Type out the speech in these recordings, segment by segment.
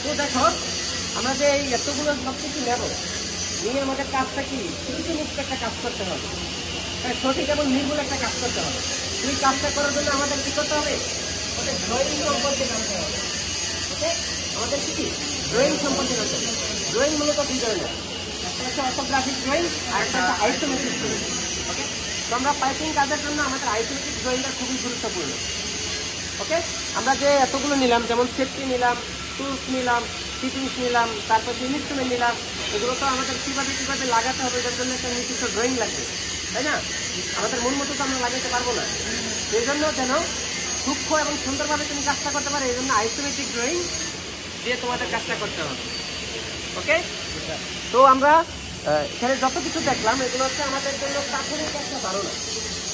তো দেখো আমরা যে এই এতগুলো সব কিছু নেব, নিয়ে আমাদের কাজটা কি মুক্ত একটা কাজ করতে হবে, সঠিক এবং নির্ভুল একটা কাজ করতে হবে। এই কাজটা করার জন্য আমাদের কি করতে হবে? আমাদের ড্রয়িং সম্পর্কে জানতে হবে। ওকে, আমাদের কি ড্রয়িং সম্পর্কে জানতে হবে। ড্রয়িং মূলত দুই ধরনের, একটা হচ্ছে অর্থোগ্রাফিক ড্রয়িং আর একটা হচ্ছে আইসোমেট্রিক ড্রয়িং। ওকে, তো আমরা পাইপিং কাজের জন্য আমাদের আইসোমেট্রিক ড্রয়িংটা খুবই গুরুত্বপূর্ণ। ওকে, আমরা যে এতগুলো নিলাম, যেমন সেফটি নিলাম, টুলস নিলাম, ফিটিংস নিলাম, তারপর যে ইনস্ট্রুমেন্ট নিলাম, এগুলো তো আমাদের কীভাবে লাগাতে হবে, এটার জন্য একটা নির্দিষ্ট ড্রয়িং লাগবে, তাই না? আমাদের মন মতো তো আমরা লাগাতে পারবো না। সেই জন্য যেন সূক্ষ্ম এবং সুন্দরভাবে তুমি কাজটা করতে পারো, এই জন্য আইসোমেট্রিক ড্রয়িং দিয়ে তোমাদের কাজটা করতে হবে। ওকে, তো আমরা এখানে যত কিছু দেখলাম এগুলো হচ্ছে আমাদের জন্য প্রাথমিক একটা ধারণা।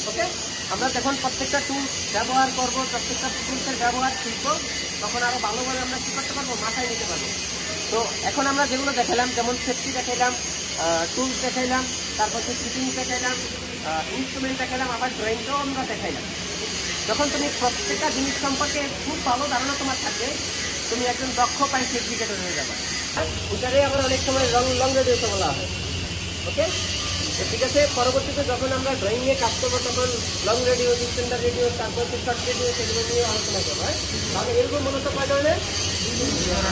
ওকে, আমরা যখন প্রত্যেকটা টুলস ব্যবহার করবো, প্রত্যেকটা টুলসের ব্যবহার শিখবো, তখন আরো ভালোভাবে আমরা কি করতে পারবো, মাথায় নিতে পারবো। তো এখন আমরা যেগুলো দেখাইলাম, যেমন সেফটি দেখাইলাম, টুলস দেখাইলাম, তারপর ফিটিংস দেখাইলাম, ইনস্ট্রুমেন্ট দেখাইলাম, আবার ড্রয়িংটাও আমরা দেখাইলাম। যখন তুমি প্রত্যেকটা জিনিস সম্পর্কে খুব ভালো ধারণা তোমার থাকবে, তুমি একজন দক্ষ পাইপ এক্সিকিউটর হয়ে যাবে। ওটারে আবার অনেক সময় লং রেডিওতে বলা হয়। ওকে, ঠিক আছে। পরবর্তীতে যখন আমরা ড্রয়িং নিয়ে কাজ করবো, তখন লং রেডিও, স্ট্যান্ডার্ড রেডিও, তারপর হচ্ছে শর্ট রেডিও, সেগুলো নিয়ে আলোচনা করবো। তাহলে এরকম মূলত কয় ধরনের?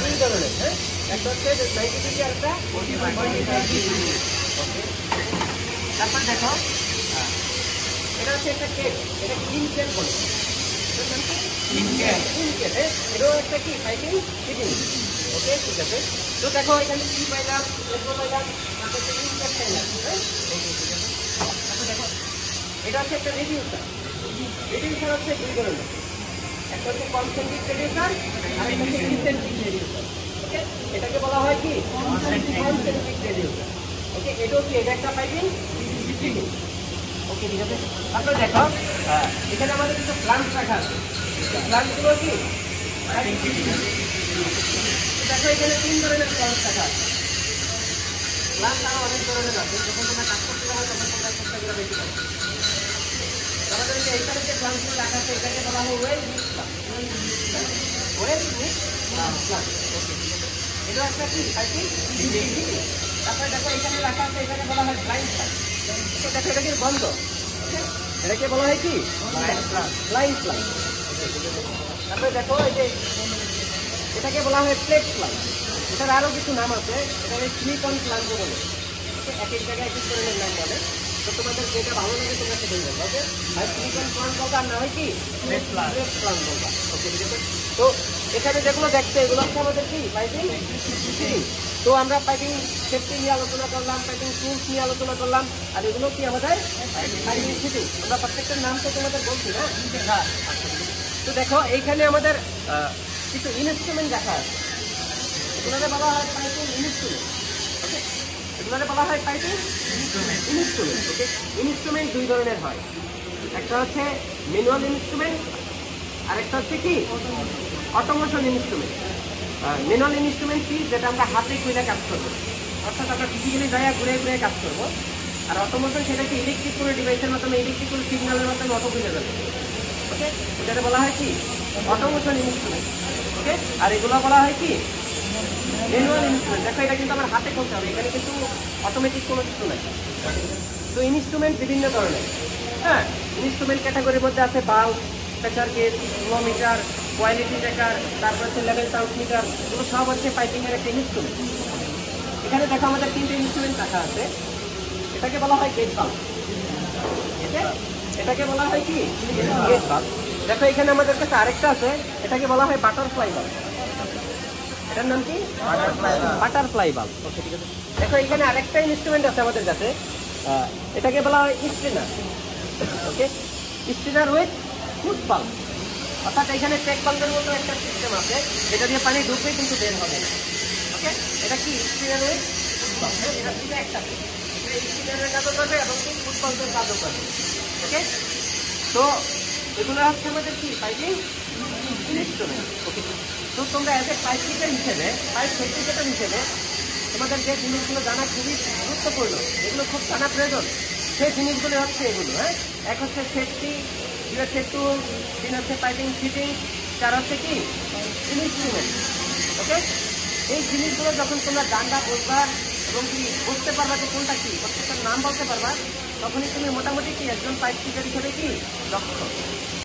দুই ধরনের। হ্যাঁ, একটা হচ্ছে 90 ডিগ্রি আর একটা 45 ডিগ্রি। ওকে, তারপর দেখো এটা হচ্ছে একটা কেক, এটা ক্লিন কেক বলে। এটাও একটা কি পাইপিং ফিটিং। ওকে, ঠিক আছে। তো দেখো এখানে কি পাইলাম, পাইলাম, দেখো এটা হচ্ছে একটা রেডিউসার। রেডিউসার হচ্ছে দুই ধরনের, একটা হচ্ছে কনসেন্ট্রিক রেডিউসার আর একটা হচ্ছে ইনসেন্ট্রিক রেডিউসার। ওকে, এটাকে বলা হয় কি কনসেন্ট্রিক রেডিউসার। ওকে, এটাও কি, এটা একটা পাইপিং ফিটিং। ওকে, ঠিক আছে। তারপরে দেখো এখানে আমাদের কিছু প্লান্ট রাখা আছে, প্লান্টগুলো কি দেখো এখানে তিন ধরনের প্লান্ট রাখা আছে। প্লান্ট আরো অনেক ধরনের আছে, যখন তোমরা কাজ করতে যাবে তখন তোমরা চেষ্টা করে বেশি পাবে। আমাদের যে এইখানে যে প্লান্টগুলো রাখা আছে, এটাকে বলা হয় well mix plant. Well mix plant. Okay, এটা একটা কি পাইপিং। তারপরে দেখো এখানে রাখা আছে, এটাকে বলা হয় ব্লাইন্ড প্লান্ট। দেখো এটা কি বন্ধ, এটাকে বলা হয় কি ব্লাইন্ড প্লান্ট। তারপরে দেখো এই যে এটাকে বলা হয় প্লেট প্লান্ট। এটার আরো কিছু নাম আছে, এটাকে সিলিকন প্লান্ট বলে। এক এক জায়গায় এক এক ধরনের নাম বলে, তো তোমাদের যেটা ভালো লাগে তোমরা সেটাই বলবো। ওকে, আর সিলিকন প্লান্ট বলবা, না হয় কি প্লেট প্লান্ট বলবা। ওকে, ঠিক আছে। তো এখানে যেগুলো দেখতে, এগুলো হচ্ছে আমাদের কি পাইপিং ফিটিং। তো আমরা পাইপিং সেফটি নিয়ে আলোচনা করলাম, পাইপিং টুলস নিয়ে আলোচনা করলাম, আর এগুলো কি আমাদের পাইপিং ফিটিং। আমরা প্রত্যেকটার নাম তো তোমাদের বলছি না। তো দেখো এইখানে আমাদের কিছু ইনস্ট্রুমেন্ট দেখা আছে, এগুলোকে বলা হয় পাইপিং ইনস্ট্রুমেন্ট। ওকে, এগুলোকে বলা হয় পাইপিং ইনস্ট্রুমেন্ট। ওকে, ইনস্ট্রুমেন্ট দুই ধরনের হয়, একটা হচ্ছে ম্যানুয়াল ইনস্ট্রুমেন্ট আর একটা হচ্ছে কি অটোমেশন ইনস্ট্রুমেন্ট। ম্যানুয়াল ইনস্ট্রুমেন্ট কি, যেটা আমরা হাতে খুলে কাজ করবো, অর্থাৎ আমরা ফিজিক্যালি যাই ঘুরে ঘুরে কাজ করবো। আর অটোমেশন সেটা কি ইলেকট্রিক কোনো ডিভাইসের মাধ্যমে, ইলেকট্রিক কোনো সিগন্যালের মাধ্যমে অটো খুলে যাবে। ওকে, এটাকে বলা হয় কি অটোমেশন ইনস্ট্রুমেন্ট। ওকে, আর এগুলো বলা হয় কি ম্যানুয়াল ইনস্ট্রুমেন্ট। দেখো এটা কিন্তু আমার হাতে করতে হবে, এখানে কিন্তু অটোমেটিক কোনো কিছু নাই। তো ইনস্ট্রুমেন্ট বিভিন্ন ধরনের। হ্যাঁ, ইনস্ট্রুমেন্ট ক্যাটাগরির মধ্যে আছে বাল্ব, pressure gauge, flowmeter, quality checker, তারপর হচ্ছে লেভেল ট্রান্সমিটার। এগুলো সব হচ্ছে পাইপিংয়ের একটা ইনস্ট্রুমেন্ট। এখানে দেখো আমাদের তিনটে ইনস্ট্রুমেন্ট রাখা আছে, এটাকে বলা হয় গেট বাল্ব। এটাকে বলা হয় কি গেট বাল্ব। দেখো এখানে আমাদের কাছে আরেকটা আছে, এটাকে বলা হয় বাটারফ্লাই বাল্ব। এটার নাম কি বাটারফ্লাই বাল্ব। ওকে, ঠিক আছে। দেখো এখানে আরেকটা ইনস্ট্রুমেন্ট আছে আমাদের কাছে, এটাকে বলা হয় strainer. Okay, strainer with foot bulb. অর্থাৎ এখানে চেক বাল্বের মতো একটা সিস্টেম আছে, এটা দিয়ে পানি ঢুকবে কিন্তু বের হবে না। ওকে, এটা কি স্ট্রেনার উইথ ফুট বাল্ব। এটা দুটো একসাথে, স্ট্রেনারের কাজও করবে এবং ফুট বাল্বের কাজও করবে। ওকে, তো এগুলো হচ্ছে আমাদের কি পাইপিং ইনস্ট্রুমেন্ট। ওকে, তো তোমরা এজ এ পাইপ ফিটার হিসেবে, পাইপ ফেব্রিকেটর হিসেবে তোমাদের যে জিনিসগুলো জানা খুবই গুরুত্বপূর্ণ, এগুলো খুব জানা প্রয়োজন, সেই জিনিসগুলো হচ্ছে এগুলো। হ্যাঁ, এক হচ্ছে সেফটি, দুই হচ্ছে টুল, তিন হচ্ছে পাইপিং ফিটিং, চার হচ্ছে কি ইনস্ট্রুমেন্ট। ওকে, এই জিনিসগুলো যখন তোমরা ডান্ডা বসবা এবং কি বুঝতে পারবা যে কোনটা কি, প্রত্যেকটার নাম বলতে পারবা, তখনই তুমি মোটামুটি কি একজন পাইপ ফিটার হিসেবে কি দক্ষ।